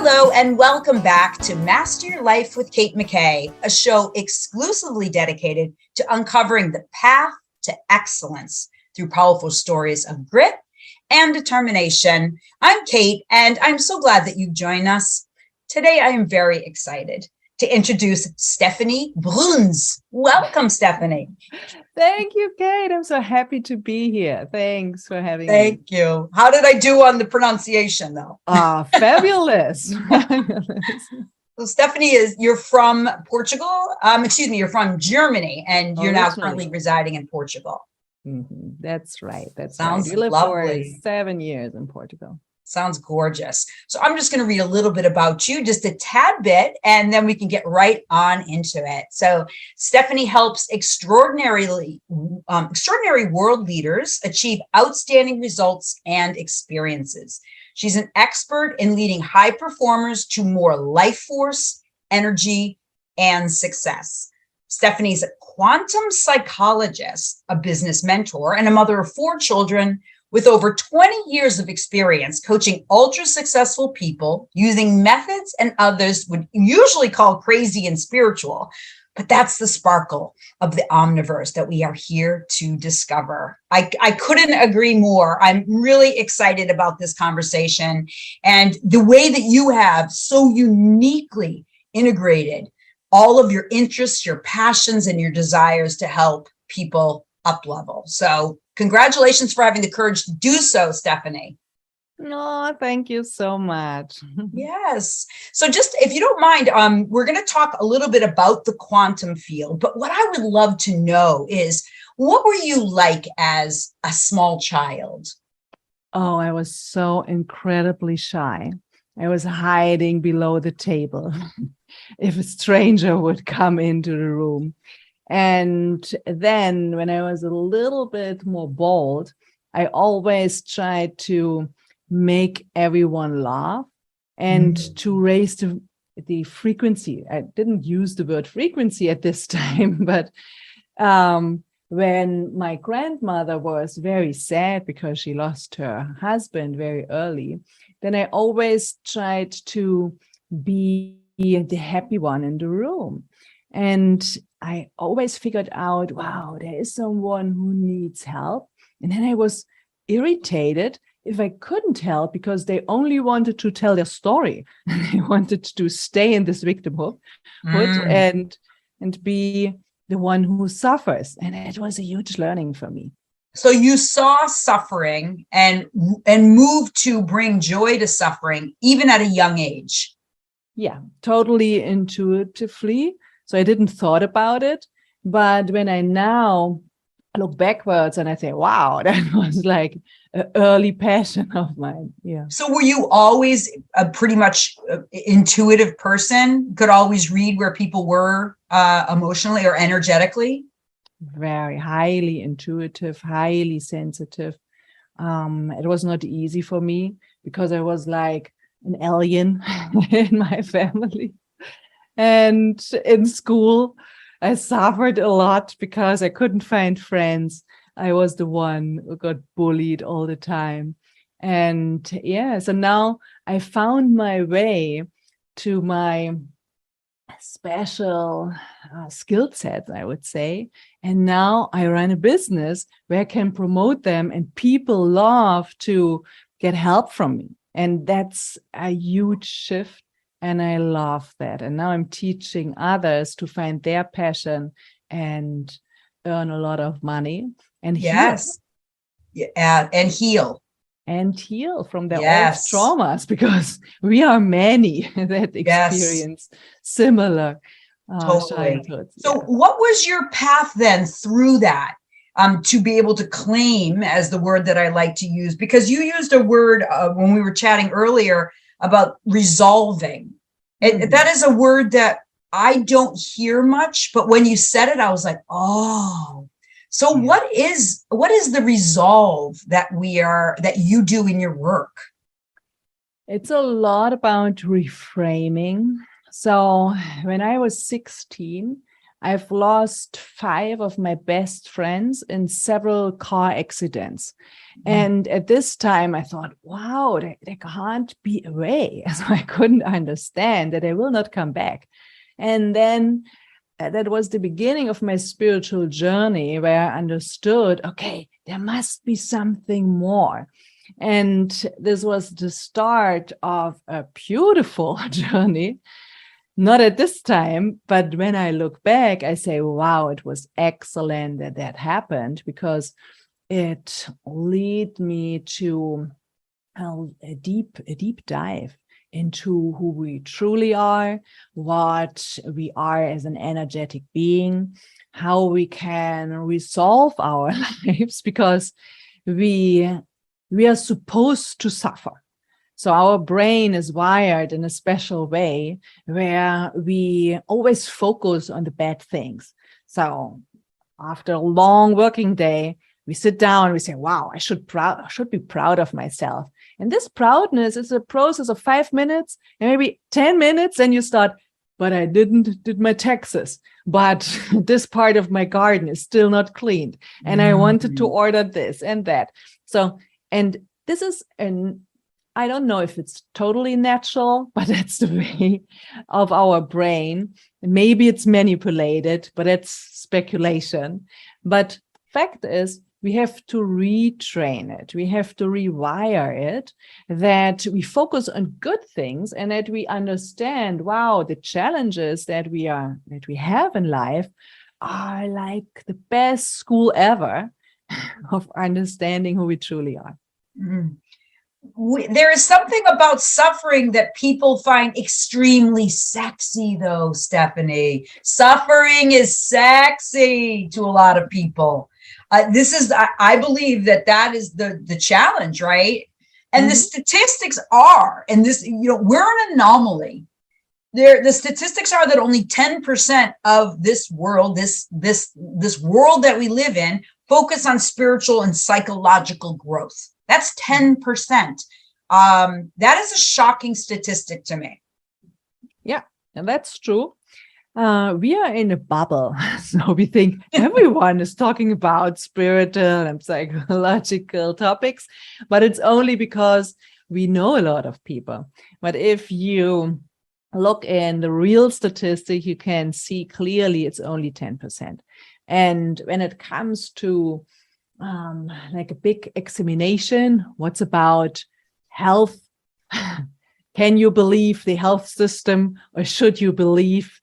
Hello and welcome back to Master Your Life with Kate McKay, a show exclusively dedicated to uncovering the path to excellence through powerful stories of grit and determination. I'm Kate, and I'm so glad that you've joined us. Today, I am very excited to introduce Stefanie Bruns. Welcome, Stefanie. Thank you, Kate. I'm so happy to be here. Thanks for having me. Thank you. How did I do on the pronunciation, though? Fabulous. So Stefanie, you're from Portugal. You're from Germany, and you're now currently residing in Portugal. Mm-hmm. That's right. Sounds right. We lived lovely. for 7 years in Portugal. Sounds gorgeous. So I'm just going to read a little bit about you, just a tad bit, and then we can get right on into it. So Stefanie helps extraordinary world leaders achieve outstanding results and experiences. She's an expert in leading high performers to more life force, energy, and success. Stefanie's a quantum psychologist, a business mentor, and a mother of 4 children with over 20 years of experience coaching ultra successful people using methods and others would usually call crazy and spiritual. But that's the sparkle of the omniverse that we are here to discover. I couldn't agree more. I'm really excited about this conversation and the way that you have so uniquely integrated all of your interests, your passions, and your desires to help people up level. So congratulations for having the courage to do so, Stefanie. Oh, thank you so much. Yes. So just, if you don't mind, we're going to talk a little bit about the quantum field, but what I would love to know is, what were you like as a small child? Oh, I was so incredibly shy. I was hiding below the table if a stranger would come into the room. And then when I was a little bit more bold, I always tried to make everyone laugh and to raise the frequency. I didn't use the word frequency at this time, but when my grandmother was very sad because she lost her husband very early, then I always tried to be the happy one in the room. And I always figured out, wow, there is someone who needs help. And then I was irritated if I couldn't help because they only wanted to tell their story. They wanted to stay in this victimhood and be the one who suffers. And it was a huge learning for me. So you saw suffering and moved to bring joy to suffering, even at a young age. Yeah, totally intuitively. So I didn't thought about it. But when I now look backwards and I say, wow, that was like an early passion of mine. Yeah. So were you always a pretty much intuitive person? Could always read where people were emotionally or energetically? Very highly intuitive, highly sensitive. It was not easy for me because I was like an alien in my family. And in school, I suffered a lot because I couldn't find friends. I was the one who got bullied all the time. And yeah, so now I found my way to my special skill set, I would say. And now I run a business where I can promote them and people love to get help from me. And that's a huge shift. And I love that. And now I'm teaching others to find their passion and earn a lot of money and heal. Yeah, and heal. And heal from their old traumas, because we are many that experience similar childhoods. So what was your path then through that? To be able to claim, as the word that I like to use, because you used a word when we were chatting earlier about resolving. That is a word that I don't hear much, but when you said it, I was like, oh. So what is the resolve that you do in your work? It's a lot about reframing. So when I was 16, I've lost 5 of my best friends in several car accidents. And at this time, I thought, wow, they can't be away. So I couldn't understand that they will not come back. And then that was the beginning of my spiritual journey, where I understood, okay, there must be something more. And this was the start of a beautiful journey. Not at this time, but when I look back, I say, wow, it was excellent that that happened, because it led me to a deep dive into who we truly are, what we are as an energetic being, how we can resolve our lives, because we are supposed to suffer. So our brain is wired in a special way where we always focus on the bad things. So after a long working day, we sit down and we say, wow, I should be proud of myself. And this proudness is a process of 5 minutes and maybe 10 minutes. And you start, but I didn't do my taxes. But this part of my garden is still not cleaned. And I wanted to order this and that. So, and this is I don't know if it's totally natural, but that's the way of our brain. Maybe it's manipulated, but it's speculation. But fact is, we have to retrain it. We have to rewire it, that we focus on good things and that we understand, wow, the challenges that we have in life are like the best school ever of understanding who we truly are. Mm-hmm. There is something about suffering that people find extremely sexy, though, Stefanie. Suffering is sexy to a lot of people. I believe that is the challenge, right? And the statistics are, and this, we're an anomaly. The statistics are that only 10% of this world, this world that we live in, focus on spiritual and psychological growth. That's 10%. That is a shocking statistic to me. Yeah, and that's true. We are in a bubble. So we think everyone is talking about spiritual and psychological topics, but it's only because we know a lot of people. But if you look in the real statistic, you can see clearly it's only 10%. And when it comes to like a big examination, what's about health? Can you believe the health system, or should you believe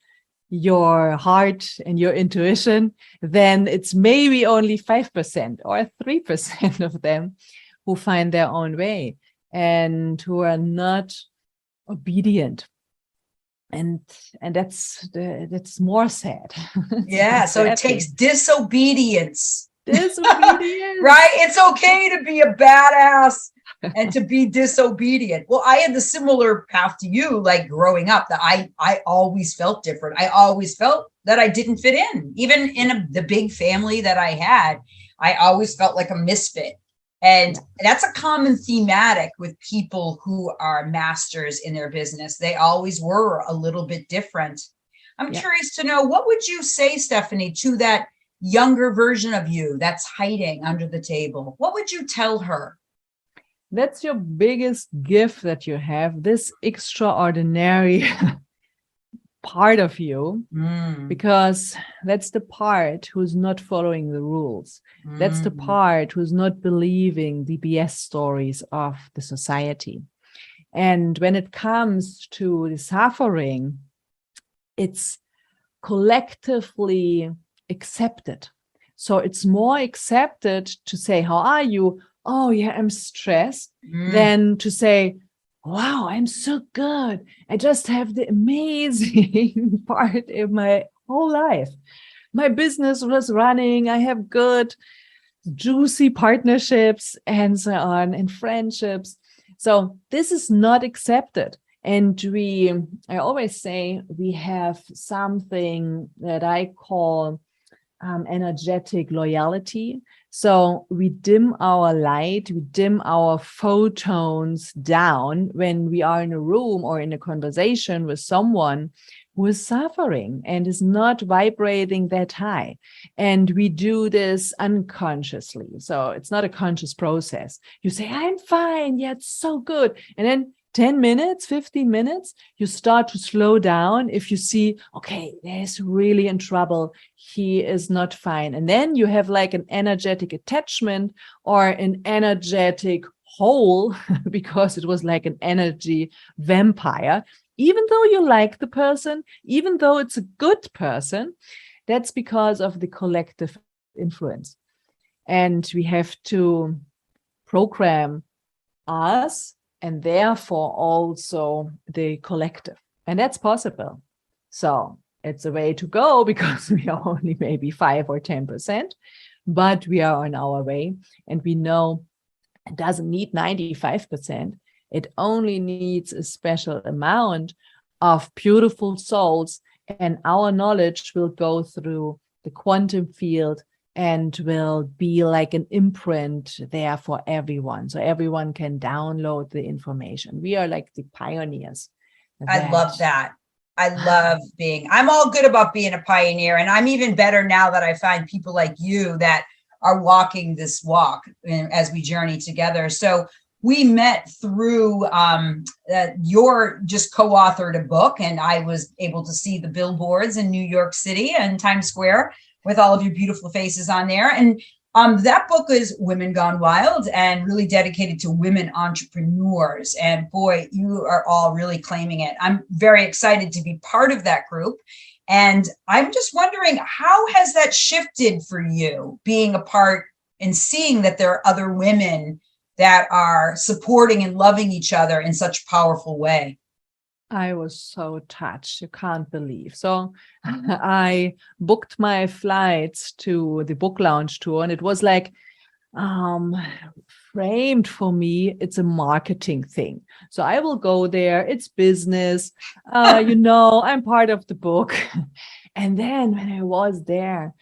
your heart and your intuition? Then it's maybe only 5% or 3% of them who find their own way and who are not obedient. And that's more sad. Yeah, so it takes disobedience. Disobedience. Right? It's okay to be a badass and to be disobedient. Well, I had the similar path to you, like growing up, that I always felt different. I always felt that I didn't fit in. Even in the big family that I had, I always felt like a misfit. And that's a common thematic with people who are masters in their business. They always were a little bit different. I'm curious to know, what would you say, Stefanie, to that younger version of you that's hiding under the table? What would you tell her? That's your biggest gift that you have, this extraordinary part of you, because that's the part who's not following the rules. That's the part who's not believing the BS stories of the society. And when it comes to the suffering, it's collectively accepted. So it's more accepted to say, how are you? Oh yeah, I'm stressed, than to say, wow, I'm so good. I just have the amazing part in my whole life. My business was running. I have good, juicy partnerships and so on, and friendships. So this is not accepted. And I always say we have something that I call energetic loyalty. So we dim our light, we dim our photons down when we are in a room or in a conversation with someone who is suffering and is not vibrating that high. And we do this unconsciously. So it's not a conscious process. You say, I'm fine. Yeah, it's so good. And then 10 minutes, 15 minutes, you start to slow down. If you see, okay, there's really in trouble. He is not fine. And then you have like an energetic attachment or an energetic hole because it was like an energy vampire. Even though you like the person, even though it's a good person, that's because of the collective influence. And we have to program us and therefore also the collective. And that's possible. So it's a way to go because we are only maybe 5 or 10%, but we are on our way. And we know it doesn't need 95%. It only needs a special amount of beautiful souls, and our knowledge will go through the quantum field and will be like an imprint there for everyone. So everyone can download the information. We are like the pioneers. I love that. I'm all good about being a pioneer. And I'm even better now that I find people like you that are walking this walk as we journey together. So we met through your just co-authored a book, and I was able to see the billboards in New York City and Times Square with all of your beautiful faces on there. And that book is Women Gone Wild and really dedicated to women entrepreneurs. And boy, you are all really claiming it. I'm very excited to be part of that group. And I'm just wondering, how has that shifted for you, being a part and seeing that there are other women that are supporting and loving each other in such a powerful way? I was so touched. You can't believe. So I booked my flights to the book launch tour, and it was like framed for me. It's a marketing thing. So I will go there. It's business. I'm part of the book. And then when I was there,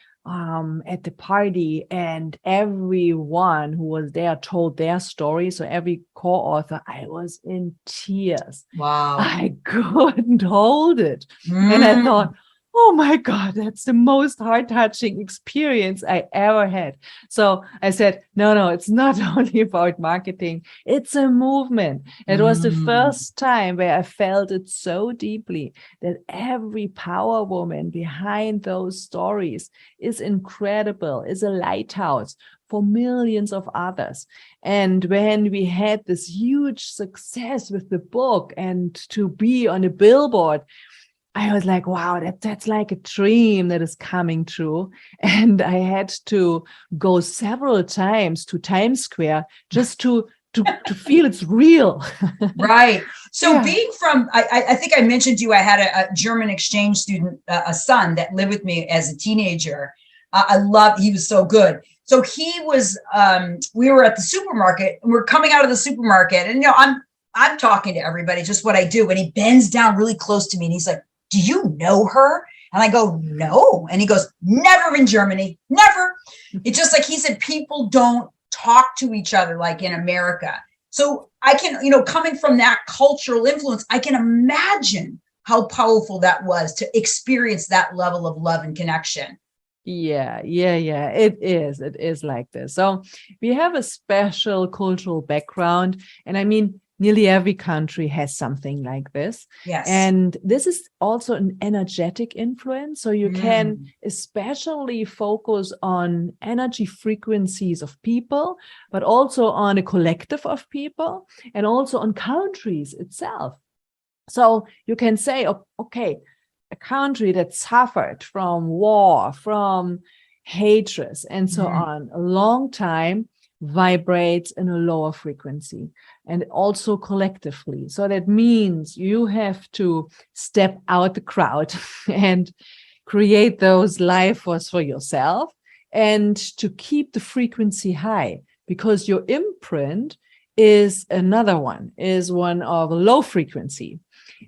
at the party, and everyone who was there told their story. So every co-author, I was in tears. Wow. I couldn't hold it. And I thought, oh my God, that's the most heart-touching experience I ever had. So I said, no, it's not only about marketing. It's a movement. It was the first time where I felt it so deeply that every power woman behind those stories is incredible, is a lighthouse for millions of others. And when we had this huge success with the book and to be on a billboard, I was like, wow, that's like a dream that is coming true. And I had to go several times to Times Square just to feel it's real. Right. So being from, I think I mentioned to you, I had a German exchange student, a son that lived with me as a teenager. He was so good. So he was, we were at the supermarket, and we're coming out of the supermarket, and, I'm talking to everybody, just what I do. And he bends down really close to me and he's like, do you know her? And I go, no. And he goes, never in Germany, never. It's just like he said, people don't talk to each other like in America. So I can, coming from that cultural influence, I can imagine how powerful that was to experience that level of love and connection. Yeah. It is like this. So we have a special cultural background. And I mean, nearly every country has something like this. Yes. And this is also an energetic influence. So you can especially focus on energy frequencies of people, but also on a collective of people and also on countries itself. So you can say, okay, a country that suffered from war, from hatred, and so on, a long time vibrates in a lower frequency, and also collectively. So that means you have to step out the crowd and create those life force for yourself and to keep the frequency high, because your imprint is one of low frequency.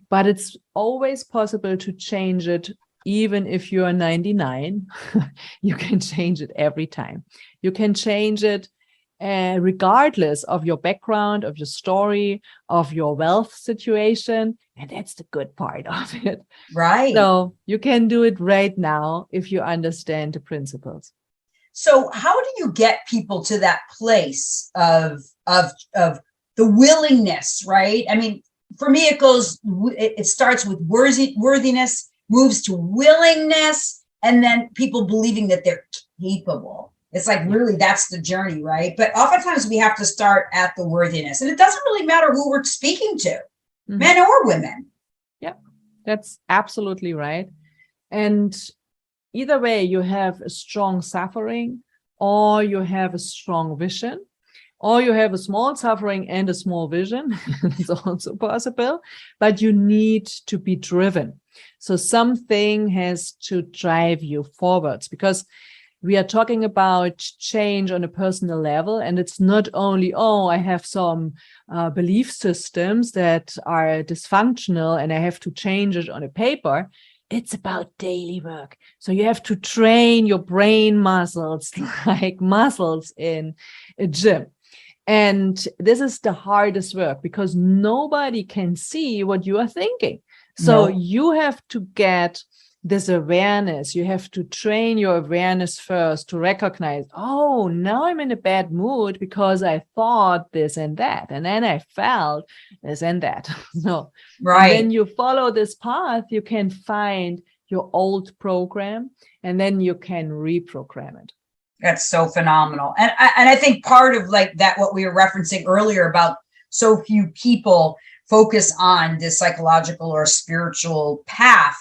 But it's always possible to change it. Even if you are 99, you can change it every time. You can change it regardless of your background, of your story, of your wealth situation. And that's the good part of it. Right. So you can do it right now if you understand the principles. So how do you get people to that place of the willingness, right? I mean, for me, it starts with worthiness, moves to willingness, and then people believing that they're capable. It's like, really, that's the journey, right? But oftentimes we have to start at the worthiness, and it doesn't really matter who we're speaking to, men or women. Yeah, that's absolutely right. And either way, you have a strong suffering, or you have a strong vision, or you have a small suffering and a small vision. It's also possible, but you need to be driven. So something has to drive you forwards, because we are talking about change on a personal level. And it's not only, oh, I have some belief systems that are dysfunctional and I have to change it on a paper. It's about daily work. So you have to train your brain muscles like muscles in a gym. And this is the hardest work, because nobody can see what you are thinking. So you have to get this awareness. You have to train your awareness first to recognize, oh, now I'm in a bad mood because I thought this and that, and then I felt this and that. So right. when you follow this path, you can find your old program, and then you can reprogram it. That's so phenomenal. And I think part of like that, what we were referencing earlier about so few people focus on this psychological or spiritual path,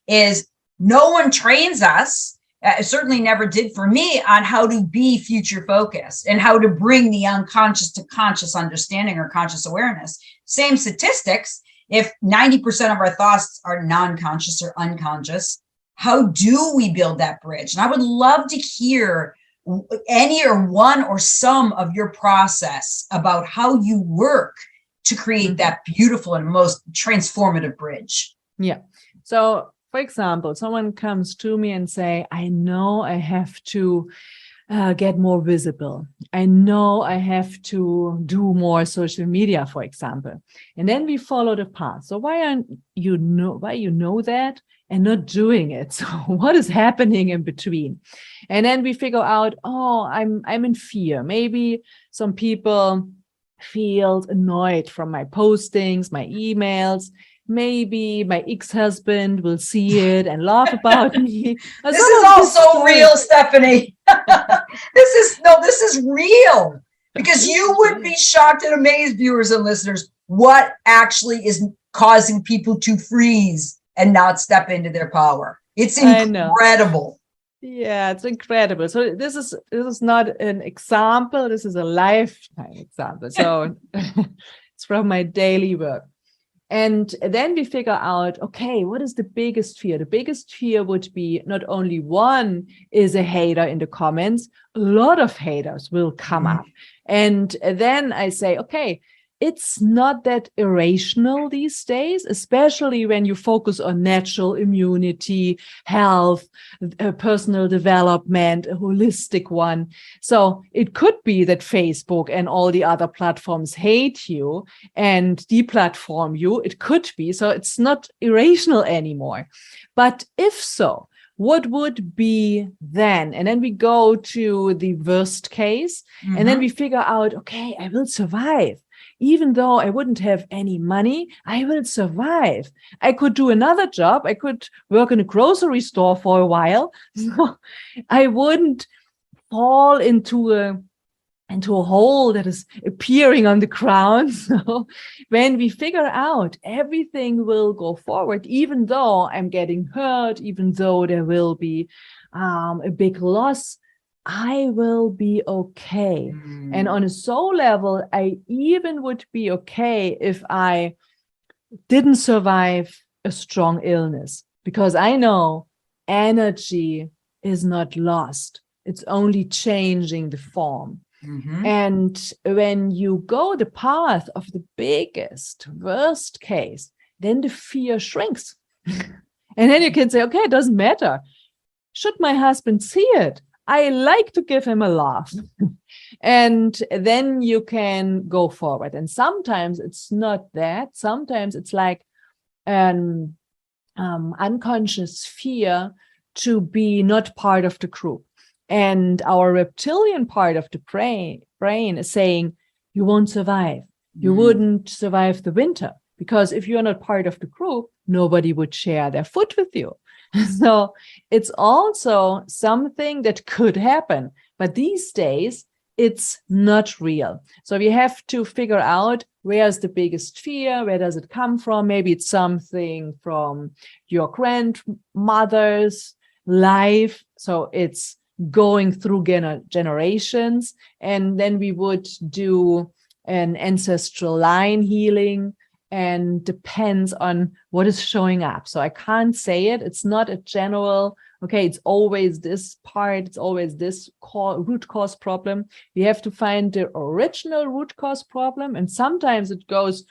is no one trains us, certainly never did for me, on how to be future focused and how to bring the unconscious to conscious understanding or conscious awareness. Same statistics. If 90% of our thoughts are non-conscious or unconscious, how do we build that bridge? And I would love to hear any or one or some of your process about how you work to create that beautiful and most transformative bridge. Yeah. So, for example, someone comes to me and say, I know I have to get more visible. I know I have to do more social media, for example. And then we follow the path. So why you know that and not doing it? So what is happening in between? And then we figure out, oh, I'm in fear. Maybe some people feel annoyed from my postings, my emails. Maybe my ex-husband will see it and laugh about me. This is all so real, Stefanie. This is real, because you would be shocked and amazed, viewers and listeners, what actually is causing people to freeze and not step into their power. It's incredible. Yeah, it's incredible. So this is not an example. This is a lifetime example. So it's from my daily work. And then we figure out, okay, what is the biggest fear? The biggest fear would be not only one is a hater in the comments, a lot of haters will come up. And then I say, okay, it's not that irrational these days, especially when you focus on natural immunity, health, personal development, a holistic one. So it could be that Facebook and all the other platforms hate you and deplatform you. It could be. So it's not irrational anymore. But if so, what would be then? And then we go to the worst case, and then we figure out, okay, I will survive. Even though I wouldn't have any money, I will survive. I could do another job. I could work in a grocery store for a while. So I wouldn't fall into a hole that is appearing on the ground. So when we figure out, everything will go forward, even though I'm getting hurt, even though there will be a big loss, I will be okay. And on a soul level, I even would be okay if I didn't survive a strong illness, because I know energy is not lost. It's only changing the form. And when you go the path of the biggest, worst case, then the fear shrinks. And then you can say, okay, it doesn't matter. Should my husband see it? I like to give him a laugh. And then you can go forward. And sometimes it's not that. Sometimes it's like an unconscious fear to be not part of the group. And our reptilian part of the brain is saying, you won't survive. You wouldn't survive the winter, because if you're not part of the group, nobody would share their food with you. So it's also something that could happen. But these days, it's not real. So we have to figure out, where's the biggest fear? Where does it come from? Maybe it's something from your grandmother's life. So it's going through generations. And then we would do an ancestral line healing, and depends on what is showing up. So I can't say it. It's not a general, okay, it's always this part, it's always this root cause problem. We have to find the original root cause problem. And sometimes it goes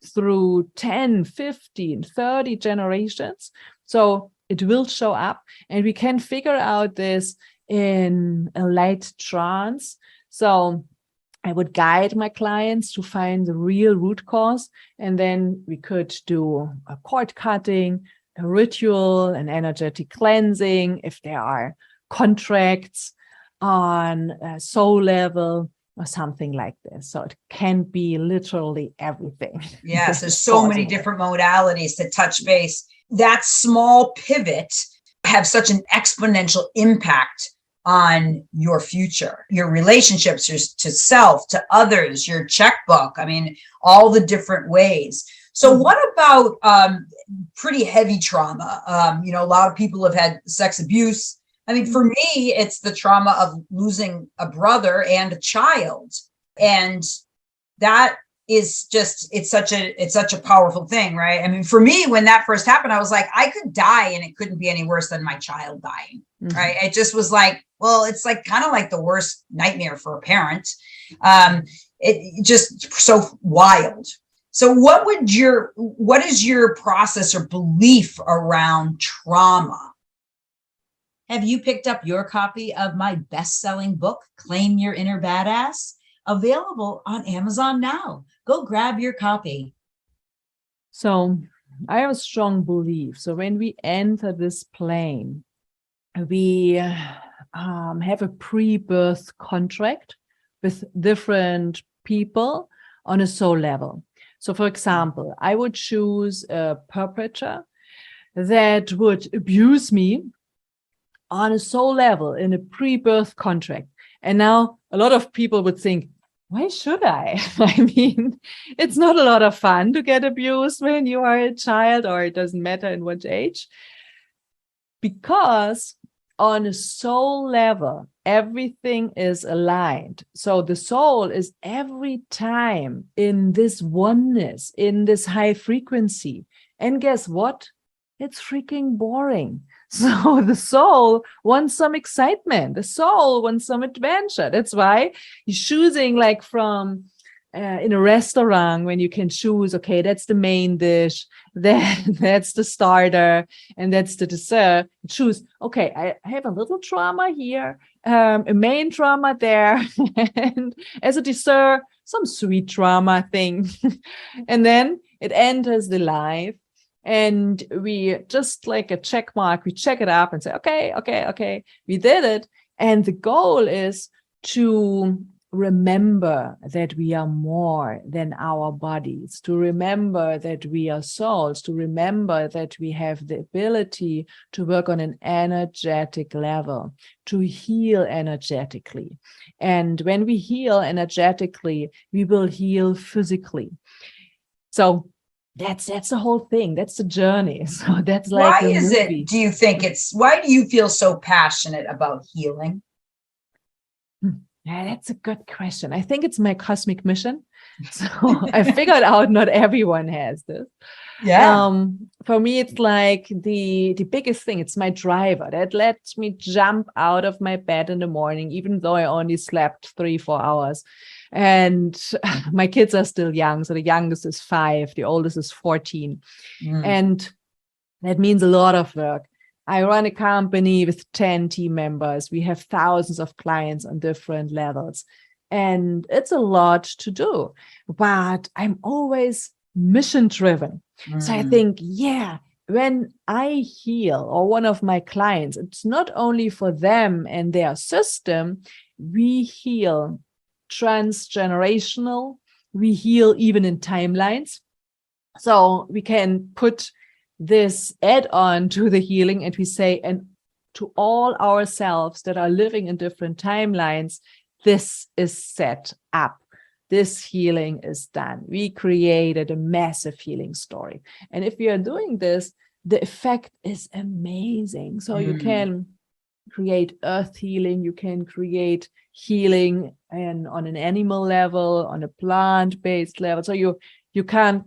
through 10, 15, 30 generations. So it will show up, and we can figure out this in a light trance. So I would guide my clients to find the real root cause, and then we could do a cord cutting, a ritual, an energetic cleansing, if there are contracts on a soul level or something like this. So it can be literally everything. Yes, there's so many different modalities to touch base. That small pivot have such an exponential impact on your future, your relationships, to self, to others, your checkbook. I mean, all the different ways. So what about pretty heavy trauma? A lot of people have had sex abuse. I mean, for me, it's the trauma of losing a brother and a child. And that is just, it's such a powerful thing, right? I mean, for me, when that first happened, I was like, I could die and it couldn't be any worse than my child dying, right? It just was like, well, it's like kind of like the worst nightmare for a parent. It just so wild. So what is your process or belief around trauma? Have you picked up your copy of my best-selling book, Claim Your Inner Badass? Available on Amazon now. Go grab your copy. So I have a strong belief. So when we enter this plane, we have a pre-birth contract with different people on a soul level. So for example, I would choose a perpetrator that would abuse me on a soul level in a pre-birth contract. And now a lot of people would think, why should I? I mean, it's not a lot of fun to get abused when you are a child, or it doesn't matter in what age. Because on a soul level, everything is aligned. So the soul is every time in this oneness, in this high frequency. And guess what? It's freaking boring. So the soul wants some excitement. The soul wants some adventure. That's why you're choosing, like from in a restaurant, when you can choose, okay, that's the main dish, that's the starter, and that's the dessert. You choose, okay, I have a little drama here, a main drama there, and as a dessert, some sweet drama thing. And then it enters the life. And we just like a check mark, we check it up and say, okay, we did it. And the goal is to remember that we are more than our bodies, to remember that we are souls, to remember that we have the ability to work on an energetic level, to heal energetically. And when we heal energetically, we will heal physically. So that's the whole thing. That's the journey. So that's like, why is it, do you think why do you feel so passionate about healing? Yeah, that's a good question. I think it's my cosmic mission. So I figured out not everyone has this. Yeah. For me, it's like the biggest thing. It's my driver that lets me jump out of my bed in the morning, even though I only slept 3-4 hours. And my kids are still young. So the youngest is 5, the oldest is 14. And that means a lot of work. I run a company with 10 team members. We have thousands of clients on different levels. And it's a lot to do. But I'm always mission driven. So I think, yeah, when I heal or one of my clients, it's not only for them and their system, we heal transgenerational, we heal even in timelines. So we can put this add-on to the healing and we say, and to all ourselves that are living in different timelines, this is set up. This healing is done. We created a massive healing story. And if we are doing this, the effect is amazing. So you can create earth healing, you can create healing and on an animal level, on a plant-based level. So you can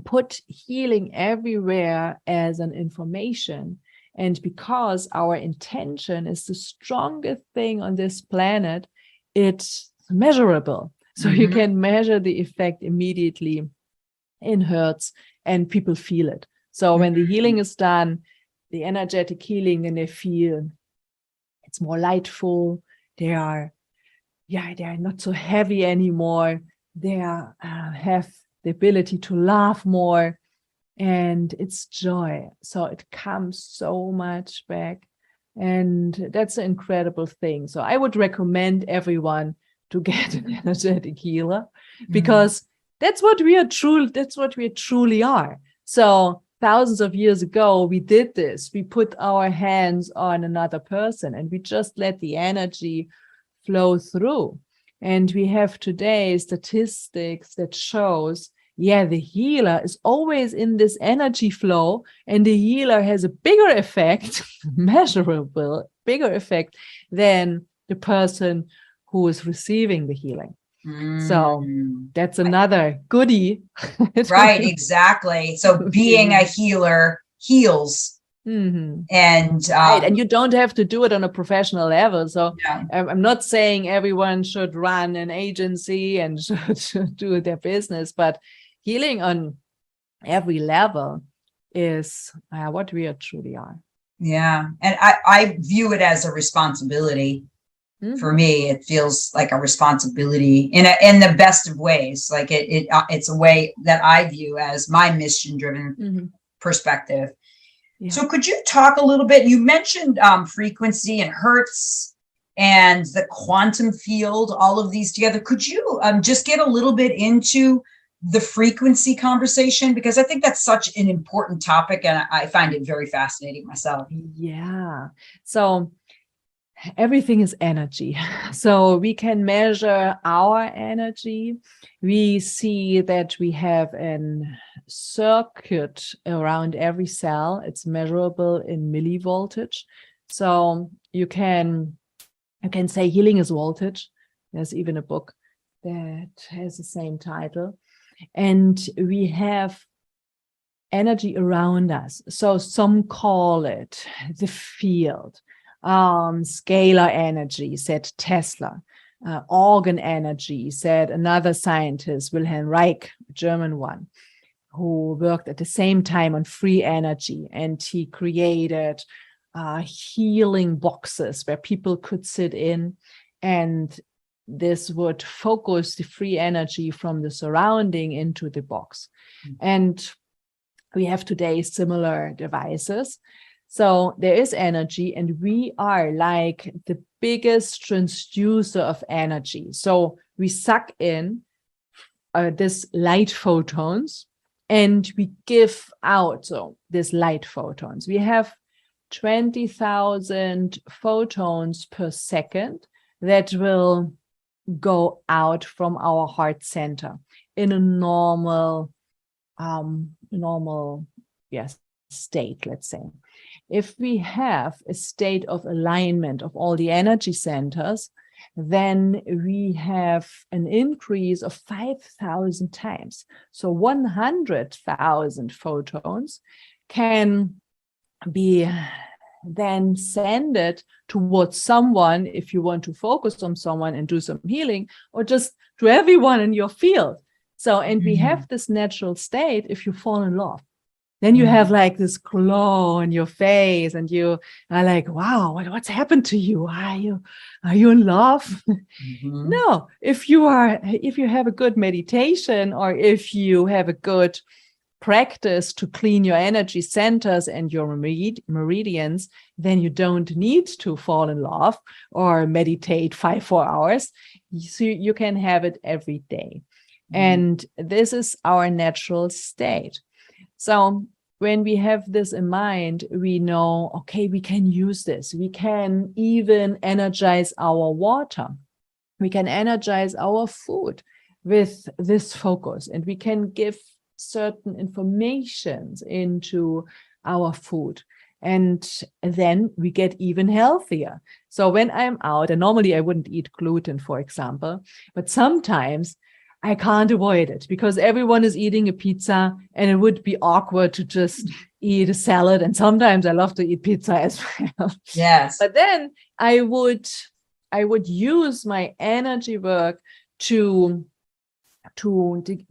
put healing everywhere as an information. And because our intention is the strongest thing on this planet, it's measurable. So you can measure the effect immediately in hertz and people feel it. So when the healing is done, the energetic healing, then they feel it's more lightful. They are not so heavy anymore. They have the ability to laugh more, and it's joy. So it comes so much back, and that's an incredible thing. So I would recommend everyone to get an energetic healer, because that's what we truly are. So thousands of years ago, we did this. We put our hands on another person and we just let the energy flow through. And we have today statistics that shows, the healer is always in this energy flow, and the healer has a bigger effect, measurable, bigger effect than the person who is receiving the healing. So that's another goodie. Right, exactly. So being a healer heals. And Right, and you don't have to do it on a professional level. So yeah. I'm not saying everyone should run an agency and should do their business, but healing on every level is what we truly are. Yeah. And I view it as a responsibility. For me, it feels like a responsibility in the best of ways. Like it's a way that I view as my mission-driven perspective. Yeah. So could you talk a little bit? You mentioned frequency and hertz and the quantum field, all of these together. Could you just get a little bit into the frequency conversation? Because I think that's such an important topic and I find it very fascinating myself. Yeah. So everything is energy. So we can measure our energy. We see that we have a circuit around every cell. It's measurable in millivoltage. So you can say healing is voltage. There's even a book that has the same title. And we have energy around us. So some call it the field. Scalar energy, said Tesla. Organ energy, said another scientist, Wilhelm Reich, a German one, who worked at the same time on free energy. And he created healing boxes where people could sit in, and this would focus the free energy from the surrounding into the box. And we have today similar devices. So there is energy, and we are like the biggest transducer of energy. So we suck in this light photons and we give out this light photons. We have 20,000 photons per second that will go out from our heart center in a normal state, let's say. If we have a state of alignment of all the energy centers, then we have an increase of 5,000 times. So 100,000 photons can be then send it towards someone if you want to focus on someone and do some healing, or just to everyone in your field. So, and we have this natural state if you fall in love. then you have like this glow on your face and you are like, wow, what's happened to you? Are you in love? No, if you have a good meditation, or if you have a good practice to clean your energy centers and your meridians, then you don't need to fall in love or meditate 4 hours. So you can have it every day. And this is our natural state. So when we have this in mind, we know, okay, we can use this. We can even energize our water. We can energize our food with this focus, and we can give certain informations into our food, and then we get even healthier. So when I'm out, and normally I wouldn't eat gluten, for example, but sometimes I can't avoid it because everyone is eating a pizza and it would be awkward to just eat a salad. And sometimes I love to eat pizza as well. Yes. But then I would use my energy work to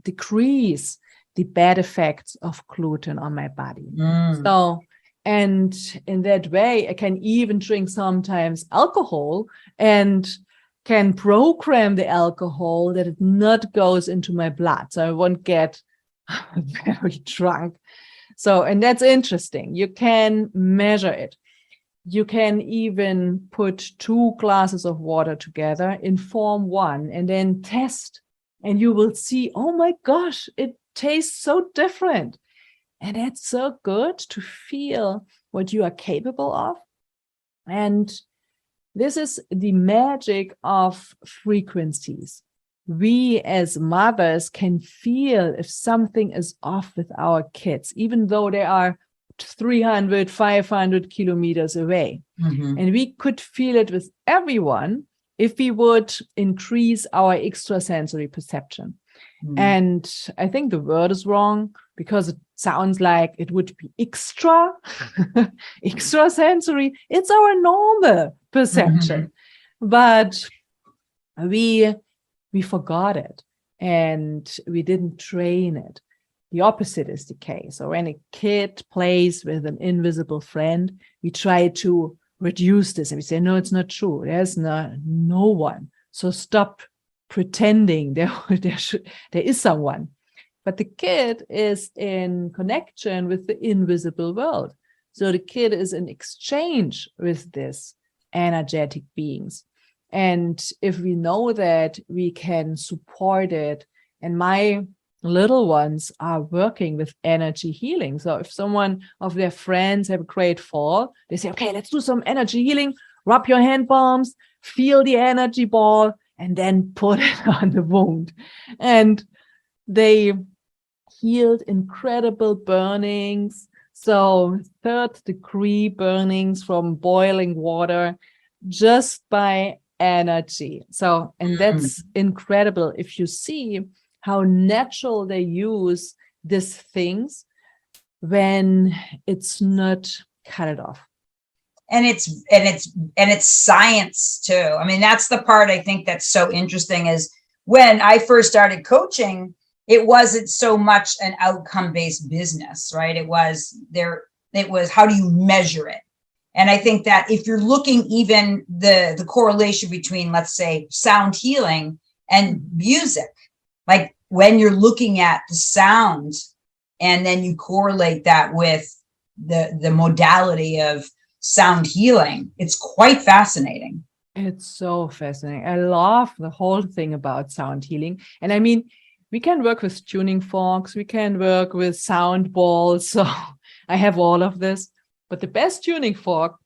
decrease the bad effects of gluten on my body. So, and in that way, I can even drink sometimes alcohol and can program the alcohol that it not goes into my blood. So I won't get very drunk. So, and that's interesting. You can measure it. You can even put 2 glasses of water together in form 1 and then test. And you will see, oh my gosh, it tastes so different. And it's so good to feel what you are capable of. And this is the magic of frequencies. We as mothers can feel if something is off with our kids, even though they are 300, 500 kilometers away. And we could feel it with everyone if we would increase our extrasensory perception. And I think the word is wrong because it sounds like it would be extrasensory. It's our normal perception, but we forgot it and we didn't train it. The opposite is the case. So when a kid plays with an invisible friend, we try to reduce this and we say, no, it's not true. There's no one. So stop pretending there is someone. But the kid is in connection with the invisible world. So the kid is in exchange with this energetic beings. And if we know that, we can support it. And my little ones are working with energy healing. So if someone of their friends have a great fall, they say, okay, let's do some energy healing, rub your hand palms, feel the energy ball, and then put it on the wound. And they healed incredible burnings. So 3rd-degree burnings from boiling water just by energy. So, and that's incredible if you see how natural they use these things when it's not cut it off. And it's science too. I mean, that's the part I think that's so interesting is when I first started coaching, it wasn't so much an outcome-based business, right? It was how do you measure it? And I think that if you're looking even the correlation between, let's say, sound healing and music, like when you're looking at the sound and then you correlate that with the modality of sound healing, it's quite fascinating. It's so fascinating. I love the whole thing about sound healing. And I mean, we can work with tuning forks, we can work with sound balls. So I have all of this, but the best tuning fork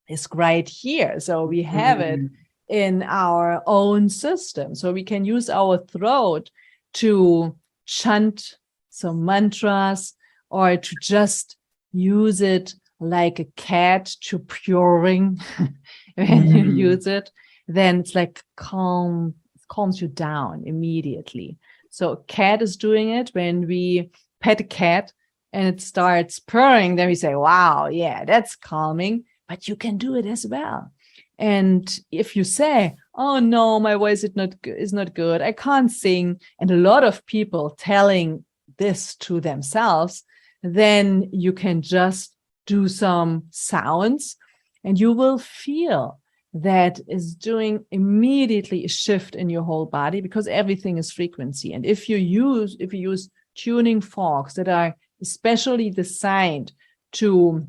is right here. So we have it in our own system. So we can use our throat to chant some mantras or to just use it like a cat to purring. When you use it, then it's like calms you down immediately. So a cat is doing it when we pet a cat and it starts purring, then we say, wow, yeah, that's calming, but you can do it as well. And if you say, oh no, my voice is not good, I can't sing, and a lot of people telling this to themselves, then you can just do some sounds and you will feel that is doing immediately a shift in your whole body, because everything is frequency. And if you use tuning forks that are especially designed to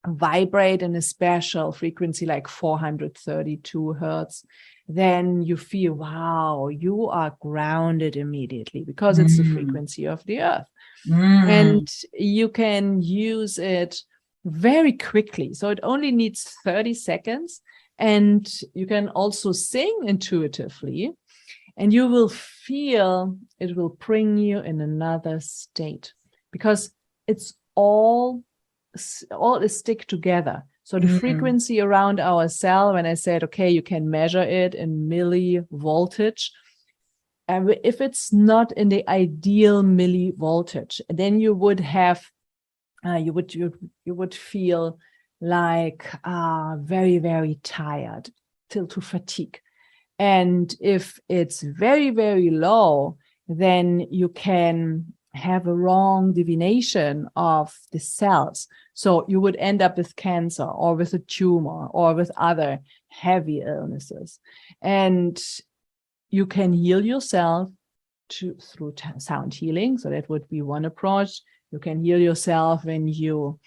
vibrate in a special frequency like 432 hertz, then you feel, wow, you are grounded immediately, because it's the frequency of the earth. And you can use it very quickly. So it only needs 30 seconds. And you can also sing intuitively, and you will feel it will bring you in another state, because it's all is stick together. So the frequency around our cell, when I said, okay, you can measure it in millivoltage. And if it's not in the ideal millivoltage, then you would have, you would feel like very, very tired till to fatigue. And if it's very, very low, then you can have a wrong divination of the cells. So you would end up with cancer or with a tumor or with other heavy illnesses. And you can heal yourself through sound healing. So that would be one approach. You can heal yourself when you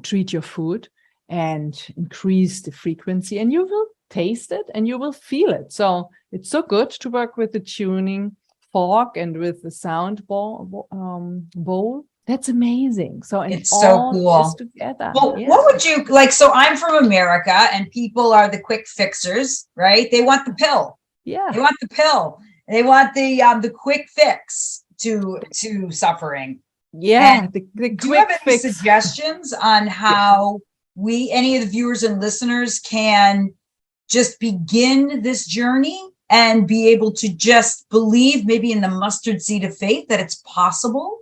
treat your food and increase the frequency, and you will taste it and you will feel it. So it's so good to work with the tuning fork and with the sound bowl. That's amazing. So and it's so cool. Together. Well, Yes. what would you like? So I'm from America, and people are the quick fixers, right? They want the pill. Yeah. They want the pill. They want the quick fix to suffering. Yeah, the do you have any fix. suggestions on how any of the viewers and listeners can just begin this journey and be able to just believe, maybe in the mustard seed of faith, that it's possible,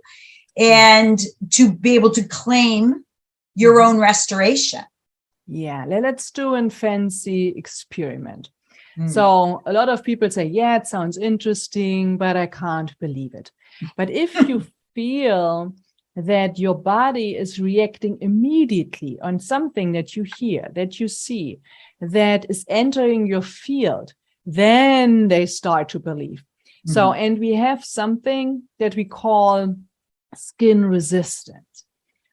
and to be able to claim your own restoration? Yeah, let's do a fancy experiment. So a lot of people say, yeah, it sounds interesting, but I can't believe it. But if you feel that your body is reacting immediately on something that you hear, that you see, that is entering your field, then they start to believe. So, and we have something that we call skin resistance.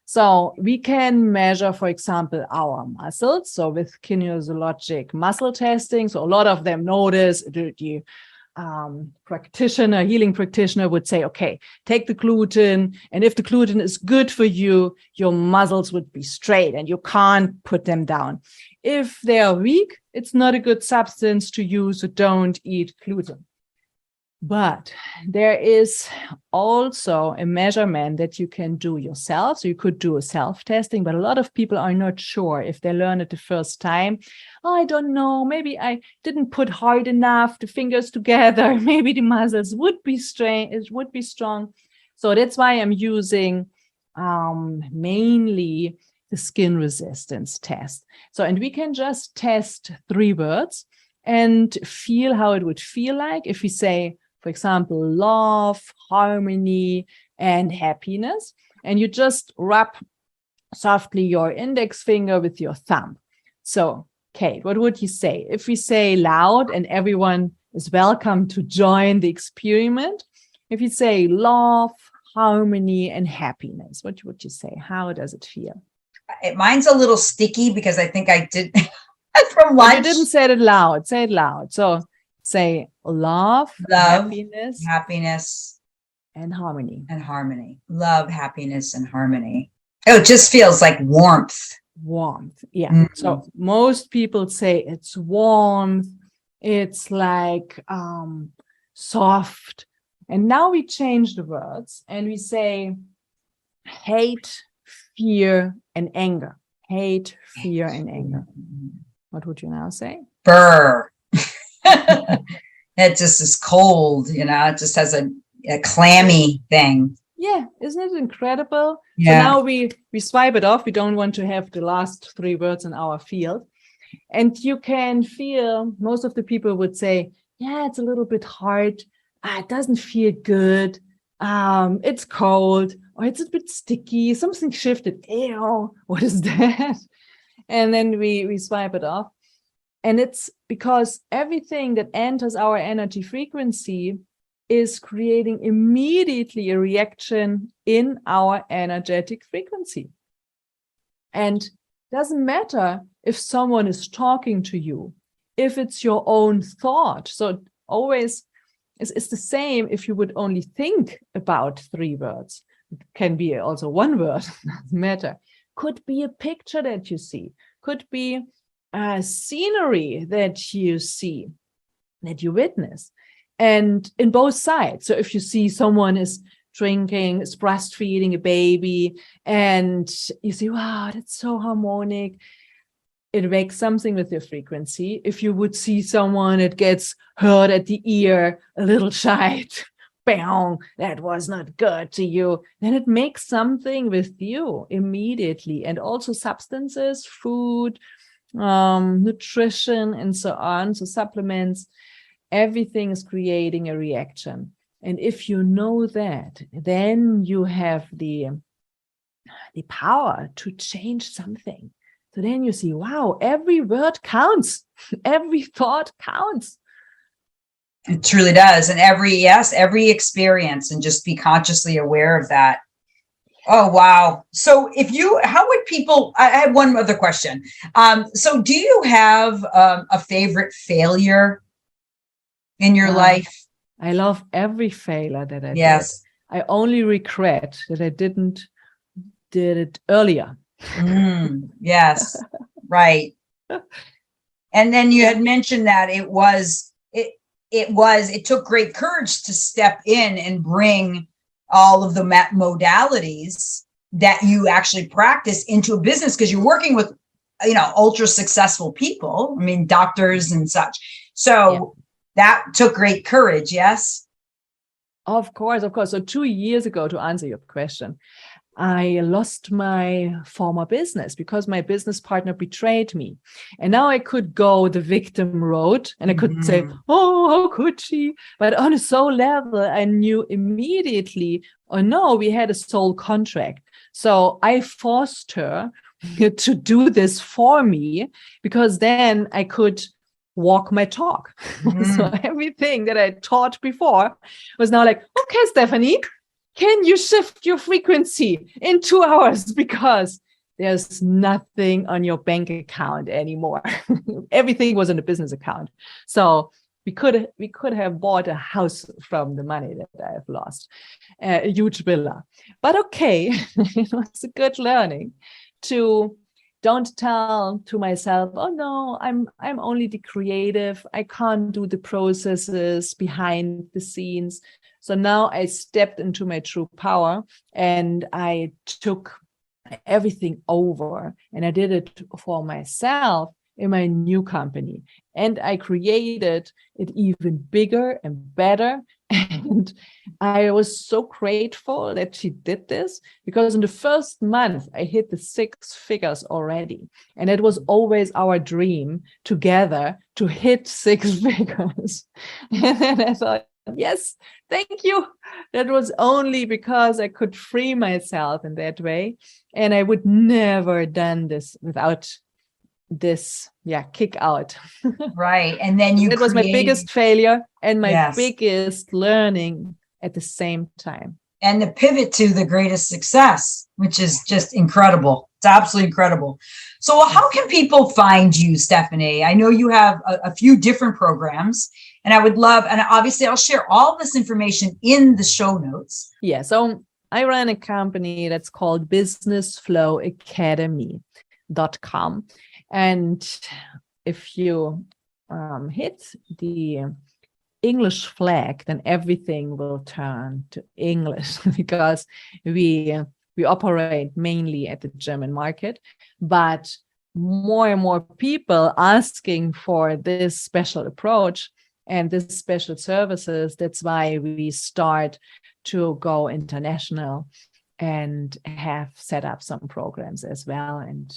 So we can measure, for example, our muscles. So with kinesiologic muscle testing, so a lot of them know this. The healing practitioner would say, okay, take the gluten. And if the gluten is good for you, your muscles would be straight and you can't put them down. If they are weak, it's not a good substance to use, so don't eat gluten. But there is also a measurement that you can do yourself. So you could do a self-testing, but a lot of people are not sure if they learn it the first time. Oh, I don't know, maybe I didn't put hard enough the fingers together. Maybe the muscles would be strong. So that's why I'm using mainly the skin resistance test. So, and we can just test 3 words and feel how it would feel like if we say, for example, love, harmony, and happiness. And you just rub softly your index finger with your thumb. So, Kate, what would you say? If we say loud, and everyone is welcome to join the experiment. If you say love, harmony, and happiness, what would you say? How does it feel? Mine's a little sticky because I think I did from lunch. You didn't say it loud. Say it loud. So say love, happiness, and harmony. Love, happiness, and harmony. Oh, it just feels like warmth. Yeah. So most people say it's warmth. It's like soft. And now we change the words and we say hate, fear, and anger. Hate, fear, and anger. What would you now say? Brr. It just is cold, it just has a clammy thing. Yeah, isn't it incredible? Yeah. So now we swipe it off. We don't want to have the last 3 words in our field. And you can feel, most of the people would say, yeah, it's a little bit hard. It doesn't feel good. It's cold. or it's a bit sticky, something shifted. Ew, what is that? And then we swipe it off. And it's because everything that enters our energy frequency is creating immediately a reaction in our energetic frequency. And doesn't matter if someone is talking to you, if it's your own thought. So always it's the same if you would only think about 3 words. It can be also 1 word, doesn't matter. Could be a picture that you see, could be a scenery that you see, that you witness. And in both sides. So if you see someone is drinking, is breastfeeding a baby, and you see, wow, that's so harmonic, it makes something with your frequency. If you would see someone that gets hurt at the ear, a little child, bang, that was not good to you, then it makes something with you immediately. And also substances, food, nutrition, and so on. So supplements, everything is creating a reaction. And if you know that, then you have the power to change something. So then you see, wow, every word counts. Every thought counts. It truly does. And every experience, and just be consciously aware of that. Oh, wow. So how would people, I have one other question. So do you have a favorite failure in your life? I love every failure that I did. I only regret that I did it earlier. Yes, right. And then you had mentioned that it took great courage to step in and bring all of the modalities that you actually practice into a business, because you're working with, ultra successful people. I mean, doctors and such. So that took great courage. Yes. Of course. So 2 years ago, to answer your question, I lost my former business because my business partner betrayed me. And now I could go the victim road and I could say, oh, how could she? But on a soul level, I knew immediately, oh no, we had a soul contract. So I forced her to do this for me, because then I could walk my talk. So everything that I taught before was now like, okay, Stefanie, can you shift your frequency in 2 hours? Because there's nothing on your bank account anymore. Everything was in a business account. So we could have bought a house from the money that I've lost, a huge villa. But okay, it was a good learning to don't tell to myself, oh no, I'm only the creative. I can't do the processes behind the scenes. So now I stepped into my true power and I took everything over, and I did it for myself in my new company. And I created it even bigger and better. And I was so grateful that she did this, because in the first month I hit the 6 figures already. And it was always our dream together to hit 6 figures. And then I thought, yes, thank you. That was only because I could free myself in that way. And I would never done this without this kick out. Right. And then it was my biggest failure and my biggest learning at the same time. And the pivot to the greatest success, which is just incredible. It's absolutely incredible. So how can people find you, Stefanie? I know you have a few different programs, and I would love, and obviously I'll share all this information in the show notes. Yeah. So I run a company that's called businessflowacademy.com. And if you hit the English flag, then everything will turn to English, because we operate mainly at the German market, but more and more people asking for this special approach and this special services. That's why we start to go international and have set up some programs as well. And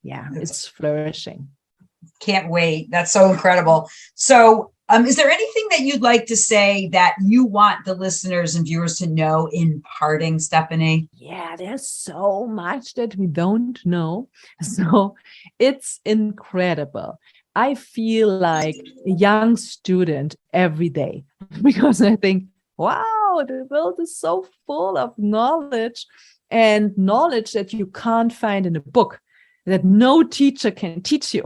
it's flourishing. Can't wait. That's so incredible. So Is there anything that you'd like to say that you want the listeners and viewers to know in parting, Stefanie? Yeah, there's so much that we don't know. So it's incredible. I feel like a young student every day because I think, wow, the world is so full of knowledge and knowledge that you can't find in a book, that no teacher can teach you.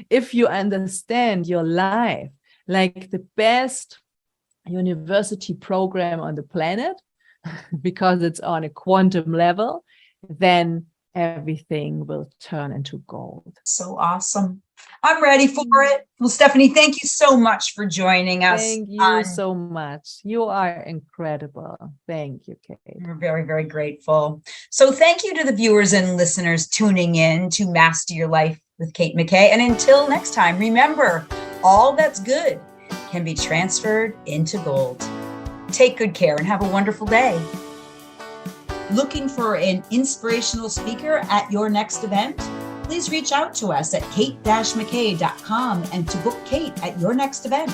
If you understand your life, like the best university program on the planet, because it's on a quantum level, then everything will turn into gold. So awesome. I'm ready for it. Well, Stefanie, thank you so much for joining us. Thank you so much. You are incredible. Thank you, Kate. We're very, very grateful. So thank you to the viewers and listeners tuning in to Master Your Life with Kate McKay. And until next time, remember, all that's good can be transferred into gold. Take good care and have a wonderful day. Looking for an inspirational speaker at your next event? Please reach out to us at kate-mckay.com and to book Kate at your next event.